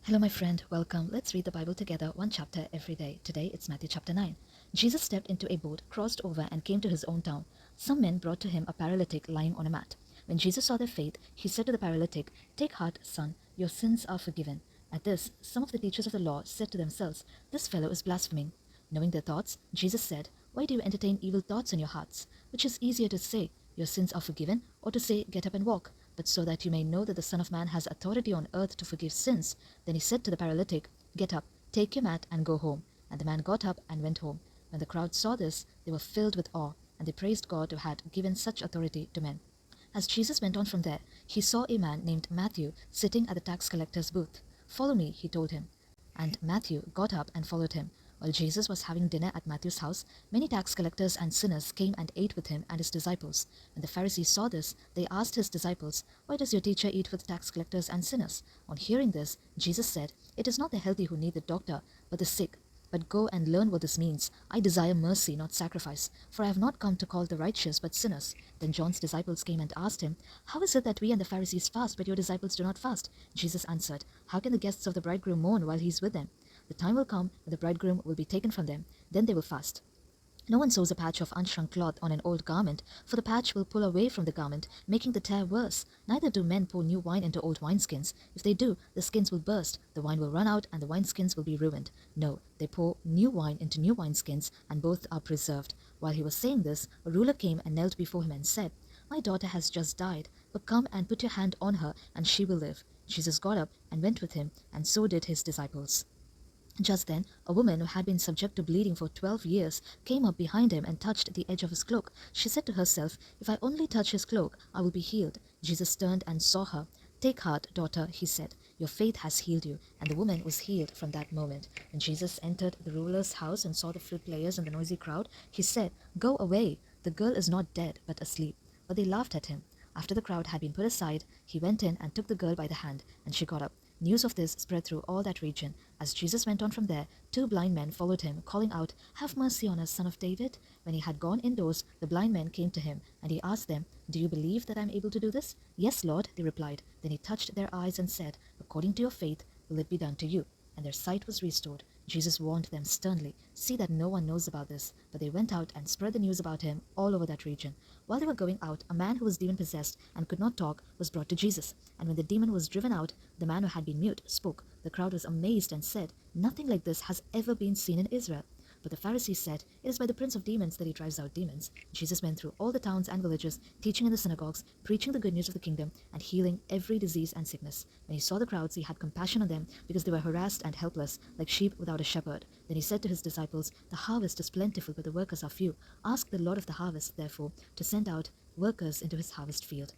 Hello, my friend. Welcome. Let's read the Bible together, one chapter every day. Today, it's Matthew chapter 9. Jesus stepped into a boat, crossed over, and came to his own town. Some men brought to him a paralytic lying on a mat. When Jesus saw their faith, he said to the paralytic, "Take heart, son, your sins are forgiven." At this, some of the teachers of the law said to themselves, "This fellow is blaspheming." Knowing their thoughts, Jesus said, "Why do you entertain evil thoughts in your hearts? Which is easier to say, 'Your sins are forgiven,' or to say, 'Get up and walk'? But so that you may know that the Son of Man has authority on earth to forgive sins." Then he said to the paralytic, "Get up, take your mat, and go home." And the man got up and went home. When the crowd saw this, they were filled with awe, and they praised God who had given such authority to men. As Jesus went on from there, he saw a man named Matthew sitting at the tax collector's booth. "Follow me," he told him. And Matthew got up and followed him. While Jesus was having dinner at Matthew's house, many tax collectors and sinners came and ate with him and his disciples. When the Pharisees saw this, they asked his disciples, "Why does your teacher eat with tax collectors and sinners?" On hearing this, Jesus said, "It is not the healthy who need the doctor, but the sick. But go and learn what this means. I desire mercy, not sacrifice, for I have not come to call the righteous, but sinners." Then John's disciples came and asked him, "How is it that we and the Pharisees fast, but your disciples do not fast?" Jesus answered, "How can the guests of the bridegroom mourn while he is with them? The time will come when the bridegroom will be taken from them. Then they will fast. No one sews a patch of unshrunk cloth on an old garment, for the patch will pull away from the garment, making the tear worse. Neither do men pour new wine into old wineskins. If they do, the skins will burst, the wine will run out, and the wineskins will be ruined. No, they pour new wine into new wineskins, and both are preserved." While he was saying this, a ruler came and knelt before him and said, "My daughter has just died, but come and put your hand on her, and she will live." Jesus got up and went with him, and so did his disciples. Just then, a woman who had been subject to bleeding for 12 years came up behind him and touched the edge of his cloak. She said to herself, "If I only touch his cloak, I will be healed." Jesus turned and saw her. "Take heart, daughter," he said. "Your faith has healed you." And the woman was healed from that moment. When Jesus entered the ruler's house and saw the flute players and the noisy crowd, he said, "Go away. The girl is not dead, but asleep." But they laughed at him. After the crowd had been put aside, he went in and took the girl by the hand, and she got up. News of this spread through all that region. As Jesus went on from there, 2 blind men followed him, calling out, "Have mercy on us, Son of David." When he had gone indoors, the blind men came to him, and he asked them, "Do you believe that I am able to do this?" "Yes, Lord," they replied. Then he touched their eyes and said, "According to your faith will it be done to you." And their sight was restored. Jesus warned them sternly, "See that no one knows about this." But they went out and spread the news about him all over that region. While they were going out, a man who was demon-possessed and could not talk was brought to Jesus. And when the demon was driven out, the man who had been mute spoke. The crowd was amazed and said, "Nothing like this has ever been seen in Israel." But the Pharisees said, "It is by the prince of demons that he drives out demons." Jesus went through all the towns and villages, teaching in the synagogues, preaching the good news of the kingdom, and healing every disease and sickness. When he saw the crowds, he had compassion on them, because they were harassed and helpless, like sheep without a shepherd. Then he said to his disciples, "The harvest is plentiful, but the workers are few. Ask the Lord of the harvest, therefore, to send out workers into his harvest field."